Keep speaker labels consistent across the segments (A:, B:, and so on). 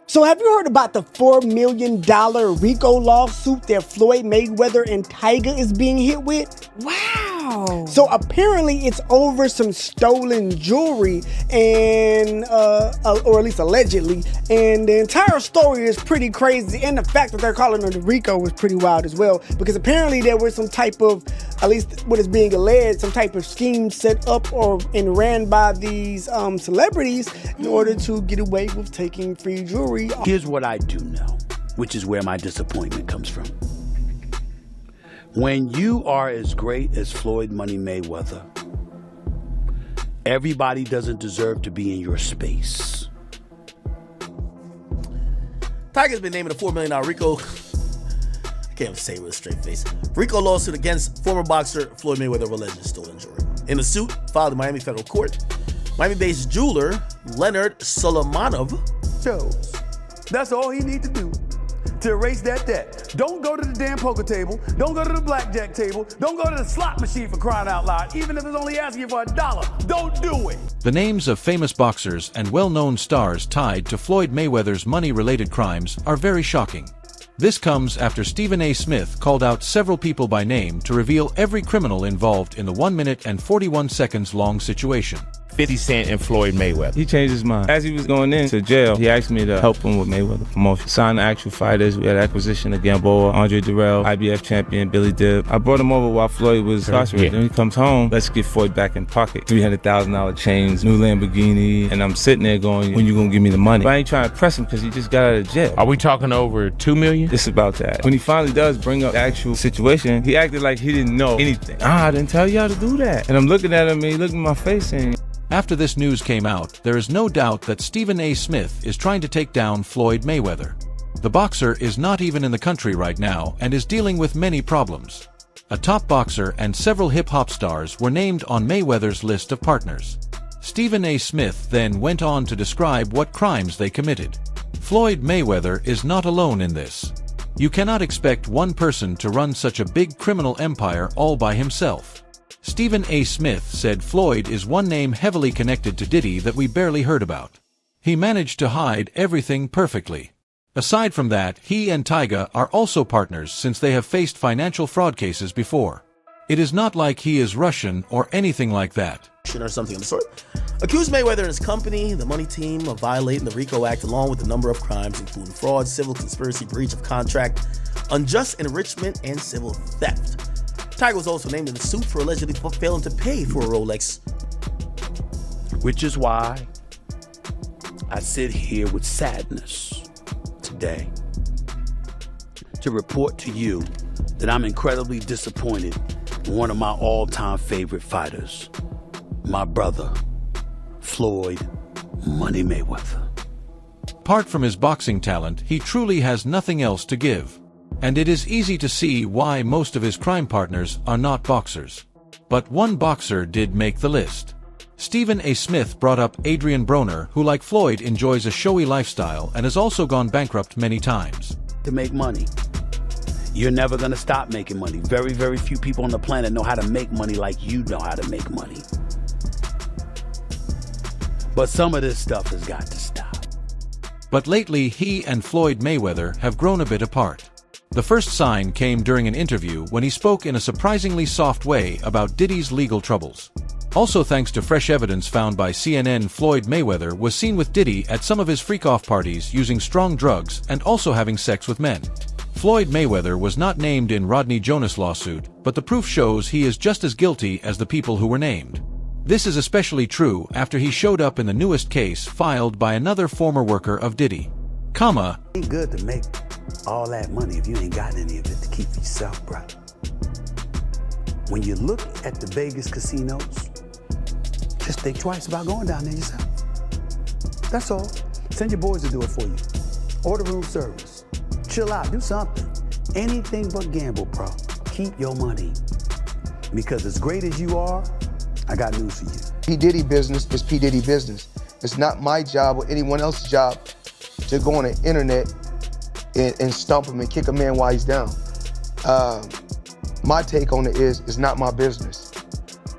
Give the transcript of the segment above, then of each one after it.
A: So have you heard about the $4 million RICO lawsuit that Floyd Mayweather and Tyga is being hit with?
B: Wow.
A: So apparently it's over some stolen jewelry and, or at least allegedly. And the entire story is pretty crazy. And the fact that they're calling it RICO was pretty wild as well. Because apparently there was some type of, at least what is being alleged, some type of scheme set up and ran by these celebrities in order to get away with taking free jewelry.
C: Here's what I do know, which is where my disappointment comes from. When you are as great as Floyd Money Mayweather, everybody doesn't deserve to be in your space.
D: Tiger's been named in a $4 million RICO. I can't even say it with a straight face. RICO lawsuit against former boxer Floyd Mayweather of alleged stolen jewelry. In the suit filed in Miami federal court, Miami-based jeweler Leonard Solomonov
E: chose. That's all he needs to do to erase that debt. Don't go to the damn poker table. Don't go to the blackjack table. Don't go to the slot machine for crying out loud, even if it's only asking you for $1. Don't do it.
F: The names of famous boxers and well-known stars tied to Floyd Mayweather's money-related crimes are very shocking. This comes after Stephen A. Smith called out several people by name to reveal every criminal involved in the 1 minute and 41 seconds long situation.
G: 50 Cent and Floyd Mayweather.
H: He changed his mind. As he was going into jail, he asked me to help him with Mayweather promotion. Signed the actual fighters. We had acquisition of Gamboa, Andre Durrell, IBF champion, Billy Dib. I brought him over while Floyd was incarcerated. Then he comes home, let's get Floyd back in pocket. $300,000 chains, new Lamborghini, and I'm sitting there going, when you gonna give me the money? But I ain't trying to press him because he just got out of jail.
G: Are we talking over $2 million?
H: It's about that. When he finally does bring up the actual situation, he acted like he didn't know anything. I didn't tell y'all to do that. And I'm looking at him and he looked in my face saying,
F: after this news came out, there is no doubt that Stephen A. Smith is trying to take down Floyd Mayweather. The boxer is not even in the country right now and is dealing with many problems. A top boxer and several hip-hop stars were named on Mayweather's list of partners. Stephen A. Smith then went on to describe what crimes they committed. Floyd Mayweather is not alone in this. You cannot expect one person to run such a big criminal empire all by himself. Stephen A. Smith said Floyd is one name heavily connected to Diddy that we barely heard about. He managed to hide everything perfectly. Aside from that, he and Tyga are also partners since they have faced financial fraud cases before. It is not like he is Russian or anything like that.
D: Or something of the sort. Accused Mayweather and his company, the money team, of violating the RICO Act along with a number of crimes including fraud, civil conspiracy, breach of contract, unjust enrichment, and civil theft. Tiger was also named in the suit for allegedly failing to pay for a Rolex.
C: Which is why I sit here with sadness today to report to you that I'm incredibly disappointed in one of my all-time favorite fighters, my brother, Floyd Money Mayweather.
F: Apart from his boxing talent, he truly has nothing else to give. And it is easy to see why most of his crime partners are not boxers. But one boxer did make the list. Stephen A. Smith brought up Adrien Broner, who like Floyd enjoys a showy lifestyle and has also gone bankrupt many times.
C: To make money. You're never gonna stop making money. Very, very few people on the planet know how to make money like you know how to make money. But some of this stuff has got to stop.
F: But lately, he and Floyd Mayweather have grown a bit apart. The first sign came during an interview when he spoke in a surprisingly soft way about Diddy's legal troubles. Also thanks to fresh evidence found by CNN, Floyd Mayweather was seen with Diddy at some of his freak-off parties using strong drugs and also having sex with men. Floyd Mayweather was not named in Rodney Jonas' lawsuit, but the proof shows he is just as guilty as the people who were named. This is especially true after he showed up in the newest case filed by another former worker of Diddy.
E: Ain't good to make all that money if you ain't got any of it to keep yourself, bro. When you look at the Vegas casinos, just think twice about going down there yourself. That's all. Send your boys to do it for you. Order room service. Chill out, do something. Anything but gamble, bro. Keep your money. Because as great as you are, I got news for you.
I: P. Diddy business is P. Diddy business. It's not my job or anyone else's job to go on the internet and stump him and kick a man while he's down. My take on it is, it's not my business.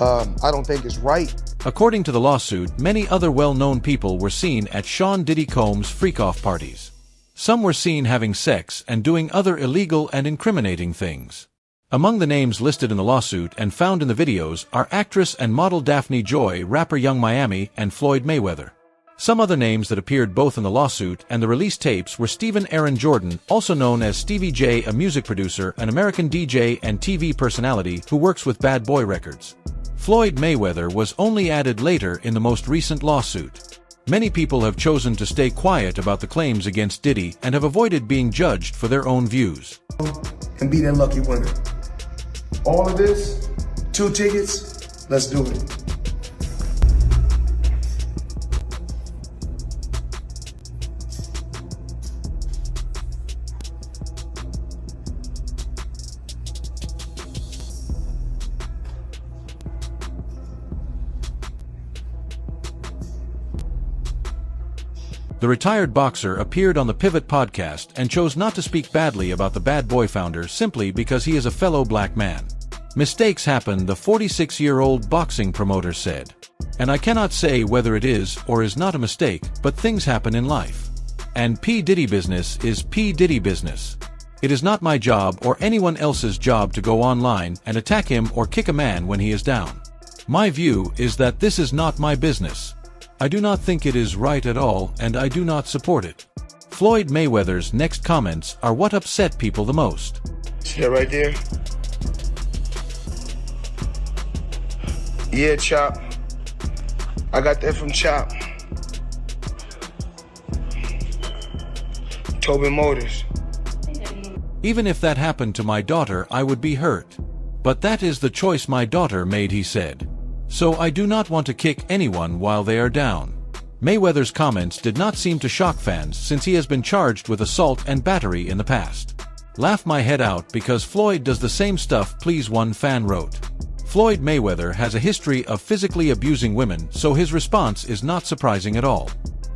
I: I don't think it's right.
F: According to the lawsuit, many other well-known people were seen at Sean Diddy Combs' freak-off parties. Some were seen having sex and doing other illegal and incriminating things. Among the names listed in the lawsuit and found in the videos are actress and model Daphne Joy, rapper Young Miami, and Floyd Mayweather. Some other names that appeared both in the lawsuit and the release tapes were Stephen Aaron Jordan, also known as Stevie J, a music producer, an American DJ and TV personality who works with Bad Boy Records. Floyd Mayweather was only added later in the most recent lawsuit. Many people have chosen to stay quiet about the claims against Diddy and have avoided being judged for their own views.
B: And be that lucky winner. All of this, 2 tickets, let's do it.
F: The retired boxer appeared on the Pivot podcast and chose not to speak badly about the Bad Boy founder simply because he is a fellow black man. Mistakes happen, the 46-year-old boxing promoter said. And I cannot say whether it is or is not a mistake, but things happen in life. And P. Diddy business is P. Diddy business. It is not my job or anyone else's job to go online and attack him or kick a man when he is down. My view is that this is not my business. I do not think it is right at all, and I do not support it. Floyd Mayweather's next comments are what upset people the most.
B: See that right there? Yeah, Chop. I got that from Chop. Tobin Motors.
F: Even if that happened to my daughter, I would be hurt. But that is the choice my daughter made, he said. So I do not want to kick anyone while they are down. Mayweather's comments did not seem to shock fans since he has been charged with assault and battery in the past. Laugh my head out because Floyd does the same stuff, please, one fan wrote. Floyd Mayweather has a history of physically abusing women, so his response is not surprising at all.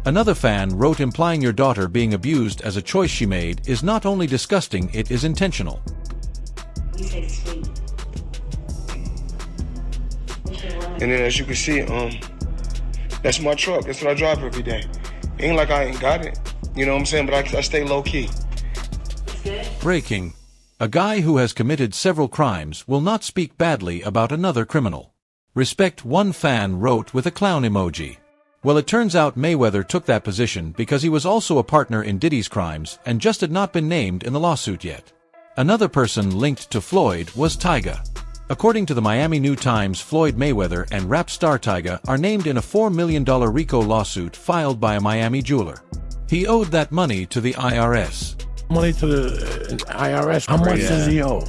F: Another fan wrote, implying your daughter being abused as a choice she made is not only disgusting, it is intentional.
J: You say sweet.
B: And then as you can see, that's my truck. That's what I drive every day. Ain't like I ain't got it. You know what I'm saying? But I stay low key.
F: Breaking. A guy who has committed several crimes will not speak badly about another criminal. Respect, one fan wrote with a clown emoji. Well, it turns out Mayweather took that position because he was also a partner in Diddy's crimes and just had not been named in the lawsuit yet. Another person linked to Floyd was Tyga. According to the Miami New Times, Floyd Mayweather and rap star Tyga are named in a $4 million RICO lawsuit filed by a Miami jeweler. He owed that money to the IRS.
K: Money to the IRS. How much does he owe?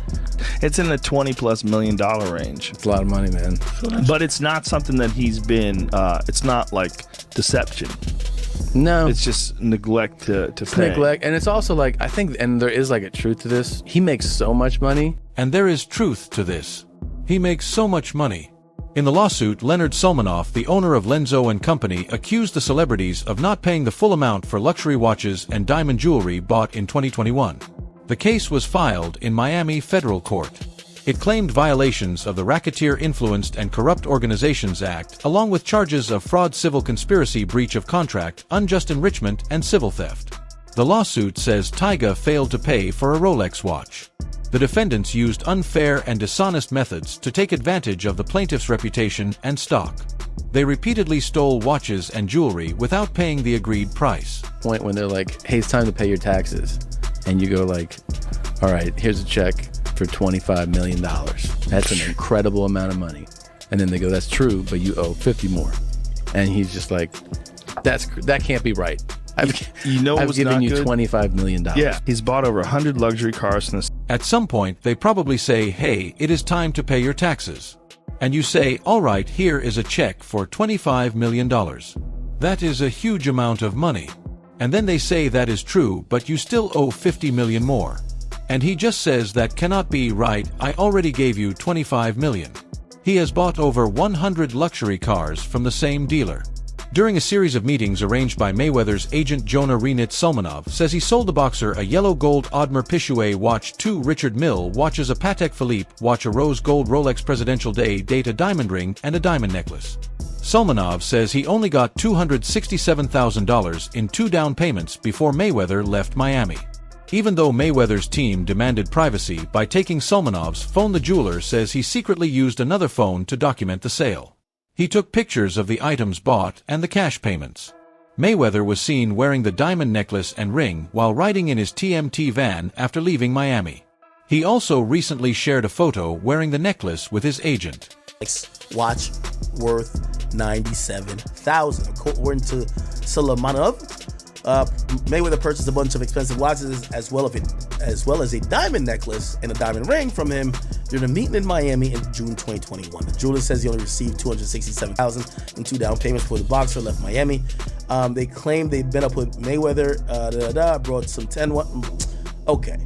L: It's in the $20+ million range.
K: It's a lot of money, man.
L: But it's not something that he's been, it's not like deception.
K: No.
L: It's just neglect to
K: It's
L: pay.
K: neglect. And it's also like, I think, and there is like a truth to this. He makes so much money.
F: And there is truth to this. He makes so much money. In the lawsuit, Leonard Solmanoff, the owner of Lenzo & Company, accused the celebrities of not paying the full amount for luxury watches and diamond jewelry bought in 2021. The case was filed in Miami federal court. It claimed violations of the Racketeer Influenced and Corrupt Organizations Act, along with charges of fraud, civil conspiracy, breach of contract, unjust enrichment, and civil theft. The lawsuit says Tyga failed to pay for a Rolex watch. The defendants used unfair and dishonest methods to take advantage of the plaintiff's reputation and stock. They repeatedly stole watches and jewelry without paying the agreed price.
K: Point when they're like, hey, it's time to pay your taxes. And you go like, all right, here's a check for $25 million. That's an incredible amount of money. And then they go, that's true, but you owe 50 more. And he's just like, that can't be right. I've given you $25 million.
L: Yeah, he's bought over 100 luxury cars in this.
F: At some point, they probably say, hey, it is time to pay your taxes. And you say, all right, here is a check for $25 million. That is a huge amount of money. And then they say that is true, but you still owe 50 million more. And he just says that cannot be right, I already gave you 25 million. He has bought over 100 luxury cars from the same dealer. During a series of meetings arranged by Mayweather's agent Jonah Renit Solmanov says he sold the boxer a yellow gold Audemars Piguet watch, 2 Richard Mille watches, a Patek Philippe watch, a rose gold Rolex Presidential Day date, a diamond ring, and a diamond necklace. Sulmanov says he only got $267,000 in 2 down payments before Mayweather left Miami. Even though Mayweather's team demanded privacy by taking Sulmanov's phone, the jeweler says he secretly used another phone to document the sale. He took pictures of the items bought and the cash payments. Mayweather was seen wearing the diamond necklace and ring while riding in his TMT van after leaving Miami. He also recently shared a photo wearing the necklace with his agent.
D: Watch worth $97,000. According to Sulmanov, Mayweather purchased a bunch of expensive watches as well as a diamond necklace and a diamond ring from him during a meeting in Miami in June 2021. The jeweler says he only received $267,000 in 2 down payments before the boxer left Miami. They claim they'd been up with Mayweather, brought some 10. Okay.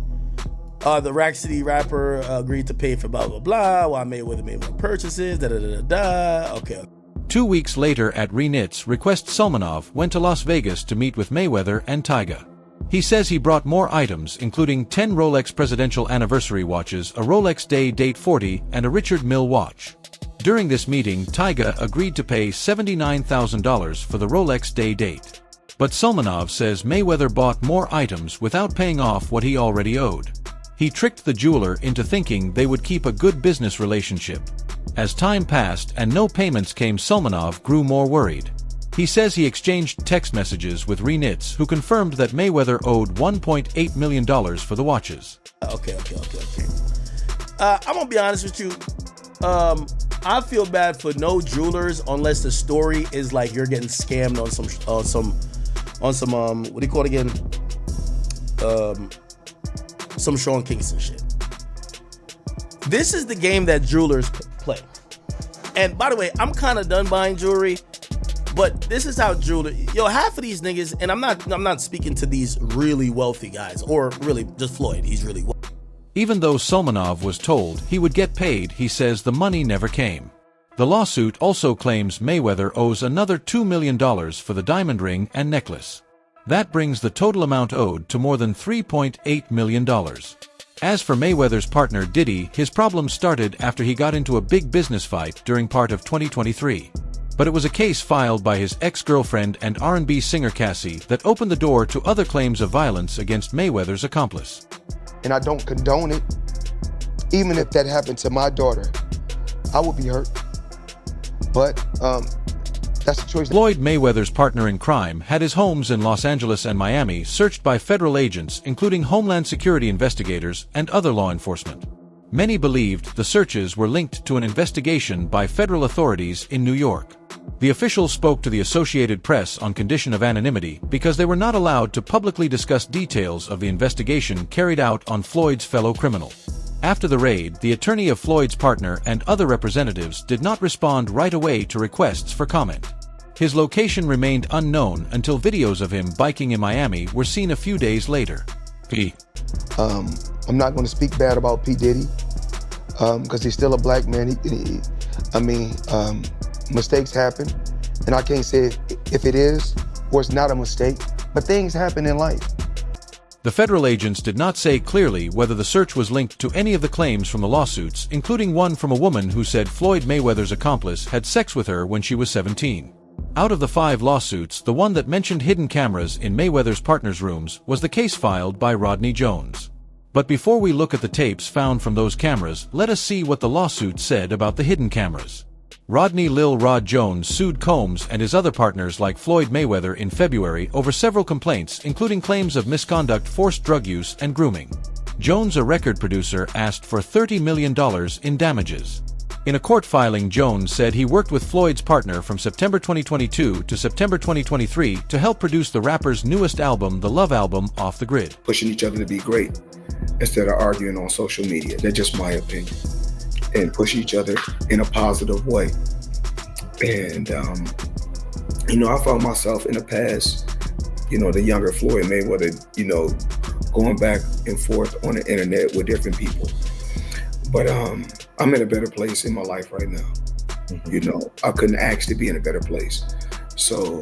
D: The Rack City rapper agreed to pay for blah, blah, blah, while Mayweather made more purchases, Okay.
F: 2 weeks later at Renit's request, Sulmanov went to Las Vegas to meet with Mayweather and Tyga. He says he brought more items, including 10 Rolex Presidential Anniversary watches, a Rolex Day Date 40, and a Richard Mille watch. During this meeting, Tyga agreed to pay $79,000 for the Rolex Day Date. But Sulmanov says Mayweather bought more items without paying off what he already owed. He tricked the jeweler into thinking they would keep a good business relationship. As time passed and no payments came, Sulmanov grew more worried. He says he exchanged text messages with Renitz, who confirmed that Mayweather owed $1.8 million for the watches.
D: Okay. I'm gonna be honest with you. I feel bad for no jewelers unless the story is like you're getting scammed on some what do you call it again? Some Sean Kingston shit. This is the game that jewelers play. And by the way, I'm kind of done buying jewelry, but this is how half of these niggas, and I'm not speaking to these really wealthy guys, or really just Floyd, he's really wealthy.
F: Even though Sulmanov was told he would get paid, he says the money never came. The lawsuit also claims Mayweather owes another $2 million for the diamond ring and necklace. That brings the total amount owed to more than $3.8 million. As for Mayweather's partner Diddy, his problems started after he got into a big business fight during part of 2023. But it was a case filed by his ex-girlfriend and R&B singer Cassie that opened the door to other claims of violence against Mayweather's accomplice.
I: And I don't condone it. Even if that happened to my daughter, I would be hurt. But that's the choice.
F: Floyd Mayweather's partner in crime had his homes in Los Angeles and Miami searched by federal agents, including Homeland Security investigators and other law enforcement. Many believed the searches were linked to an investigation by federal authorities in New York. The officials spoke to the Associated Press on condition of anonymity because they were not allowed to publicly discuss details of the investigation carried out on Floyd's fellow criminal. After the raid, the attorney of Floyd's partner and other representatives did not respond right away to requests for comment. His location remained unknown until videos of him biking in Miami were seen a few days later.
I: I'm not going to speak bad about P. Diddy because he's still a black man. Mistakes happen, and I can't say if it is or it's not a mistake, but things happen in life.
F: The federal agents did not say clearly whether the search was linked to any of the claims from the lawsuits, including one from a woman who said Floyd Mayweather's accomplice had sex with her when she was 17. Out of the 5 lawsuits, the one that mentioned hidden cameras in Mayweather's partner's rooms was the case filed by Rodney Jones. But before we look at the tapes found from those cameras, let us see what the lawsuit said about the hidden cameras. Rodney Lil Rod Jones sued Combs and his other partners like Floyd Mayweather in February over several complaints, including claims of misconduct, forced drug use, and grooming. Jones, a record producer, asked for $30 million in damages. In a court filing, Jones said he worked with Floyd's partner from September 2022 to September 2023 to help produce the rapper's newest album, the Love Album, Off the Grid.
B: Pushing each other to be great instead of arguing on social media. That's just my opinion. And push each other in a positive way. And, I found myself in the past, the younger Floyd Mayweather, going back and forth on the internet with different people. But I'm in a better place in my life right now. I couldn't ask to be in a better place. So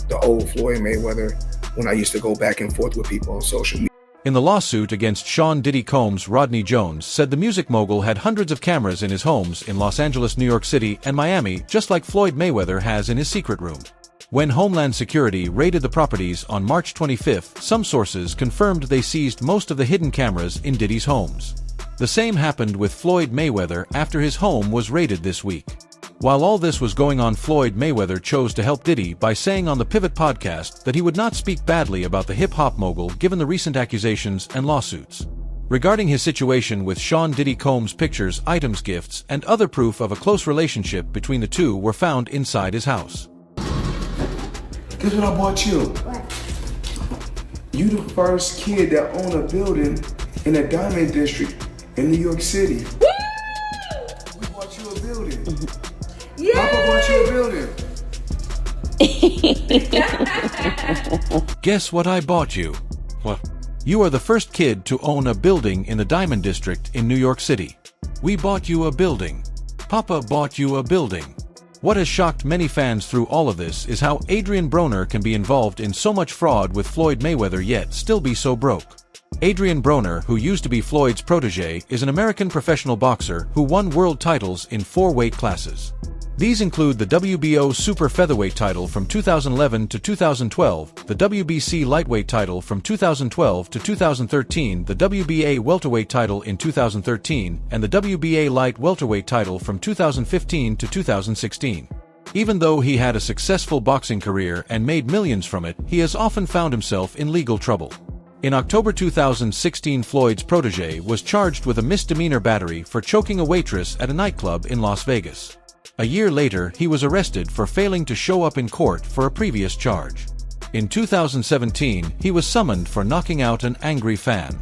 B: the old Floyd Mayweather, when I used to go back and forth with people on social media.
F: In the lawsuit against Sean Diddy Combs, Rodney Jones said the music mogul had hundreds of cameras in his homes in Los Angeles, New York City, and Miami, just like Floyd Mayweather has in his secret room. When Homeland Security raided the properties on March 25, some sources confirmed they seized most of the hidden cameras in Diddy's homes. The same happened with Floyd Mayweather after his home was raided this week. While all this was going on, Floyd Mayweather chose to help Diddy by saying on the Pivot podcast that he would not speak badly about the hip-hop mogul given the recent accusations and lawsuits. Regarding his situation with Sean Diddy Combs, pictures, items, gifts, and other proof of a close relationship between the two were found inside his house.
B: Guess what I bought you?
J: What?
B: You the first kid that owned a building in the Diamond District in New York City.
J: Woo!
B: We bought you a building.
J: Yay!
B: Papa bought you a building.
F: Guess what I bought you? What? You are the first kid to own a building in the Diamond District in New York City. We bought you a building. Papa bought you a building. What has shocked many fans through all of this is how Adrien Broner can be involved in so much fraud with Floyd Mayweather yet still be so broke. Adrien Broner, who used to be Floyd's protege, is an American professional boxer who won world titles in 4 weight classes. These include the WBO Super Featherweight title from 2011 to 2012, the WBC Lightweight title from 2012 to 2013, the WBA Welterweight title in 2013, and the WBA Light Welterweight title from 2015 to 2016. Even though he had a successful boxing career and made millions from it, he has often found himself in legal trouble. In October 2016, Floyd's protege was charged with a misdemeanor battery for choking a waitress at a nightclub in Las Vegas. A year later, he was arrested for failing to show up in court for a previous charge. In 2017, he was summoned for knocking out an angry fan.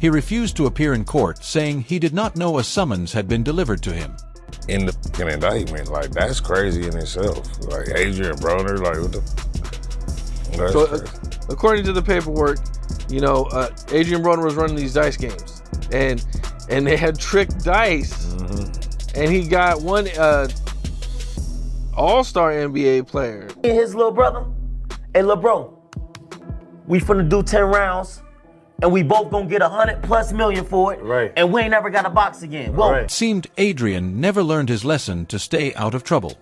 F: He refused to appear in court, saying he did not know a summons had been delivered to him.
M: In the indictment, like, that's crazy in itself. Like, Adrien Broner, like, what the... That's
N: so,
M: crazy.
N: According to the paperwork, you know, Adrien Broner was running these dice games, and they had tricked dice, and he got one all-star NBA player.
D: His little brother, hey, little bro, we finna do 10 rounds, and we both gonna get 100+ million for it,
N: right?
D: And we ain't never got a box again. Whoa.
F: It seemed Adrien never learned his lesson to stay out of trouble.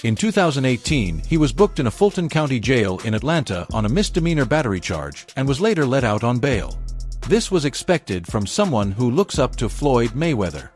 F: In 2018, he was booked in a Fulton County jail in Atlanta on a misdemeanor battery charge and was later let out on bail. This was expected from someone who looks up to Floyd Mayweather.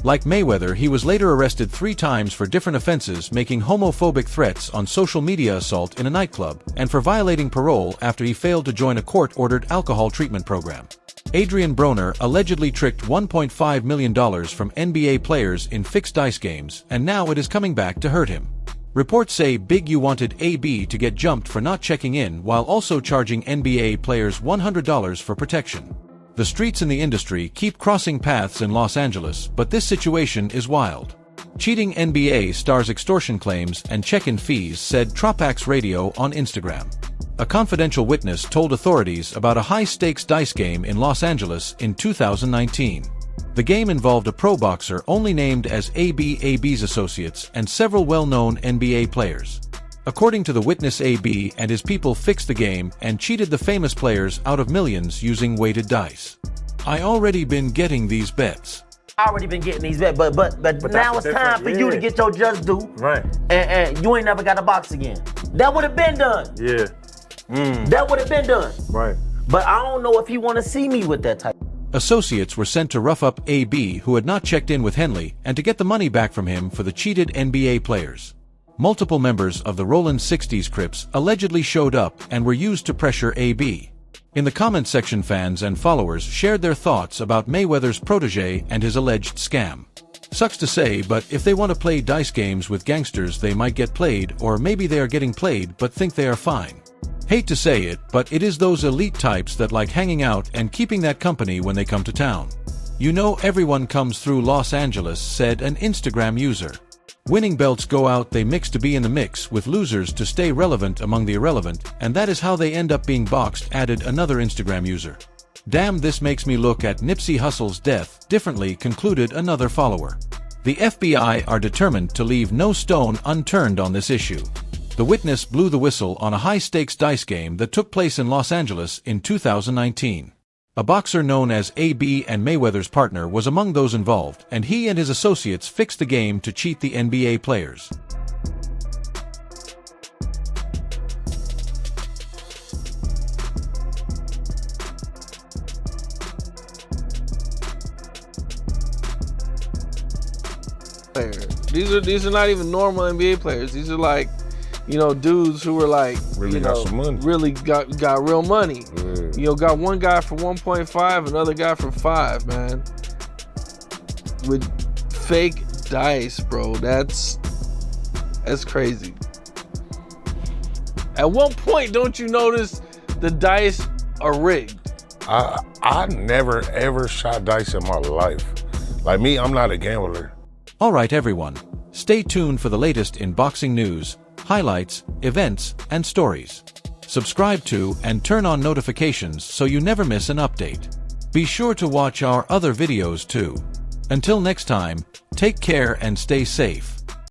F: Like Mayweather, he was later arrested 3 times for different offenses, making homophobic threats on social media, assault in a nightclub, and for violating parole after he failed to join a court-ordered alcohol treatment program. Adrien Broner allegedly tricked $1.5 million from NBA players in fixed dice games, and now it is coming back to hurt him. Reports say Big U wanted AB to get jumped for not checking in while also charging NBA players $100 for protection. The streets in the industry keep crossing paths in Los Angeles, but this situation is wild. Cheating NBA stars, extortion claims, and check-in fees, said Tropax Radio on Instagram. A confidential witness told authorities about a high-stakes dice game in Los Angeles in 2019. The game involved a pro boxer only named as AB's associates and several well-known NBA players. According to the witness, AB and his people fixed the game and cheated the famous players out of millions using weighted dice. I already been getting these bets.
D: I already been getting these bets, but now it's time for you to get your just due.
N: Right.
D: And you ain't never got a box again. That would have been done.
N: Yeah.
D: That would have been done.
N: Right.
D: But I don't know if he want to see me with that type.
F: Associates were sent to rough up AB, who had not checked in with Henley, and to get the money back from him for the cheated NBA players. Multiple members of the Rollin' 60s Crips allegedly showed up and were used to pressure AB. In the comment section, fans and followers shared their thoughts about Mayweather's protege and his alleged scam. Sucks to say, but if they want to play dice games with gangsters, they might get played, or maybe they are getting played but think they are fine. Hate to say it, but it is those elite types that like hanging out and keeping that company when they come to town. You know, everyone comes through Los Angeles, said an Instagram user. Winning belts go out, they mix to be in the mix with losers to stay relevant among the irrelevant, and that is how they end up being boxed, added another Instagram user. Damn, this makes me look at Nipsey Hussle's death differently, concluded another follower. The FBI are determined to leave no stone unturned on this issue. The witness blew the whistle on a high-stakes dice game that took place in Los Angeles in 2019. A boxer known as AB and Mayweather's partner was among those involved, and he and his associates fixed the game to cheat the NBA players.
N: These are not even normal NBA players. These are like, you know, dudes who were like,
M: Really
N: you
M: got
N: know,
M: some money.
N: really got real money.
M: Yeah.
N: You know, got one guy for 1.5, another guy for 5, man. With fake dice, bro. That's crazy. At one point, don't you notice the dice are rigged?
M: I never ever shot dice in my life. Like me, I'm not a gambler.
F: All right, everyone. Stay tuned for the latest in boxing news, highlights, events, and stories. Subscribe to and turn on notifications so you never miss an update. Be sure to watch our other videos too. Until next time, take care and stay safe.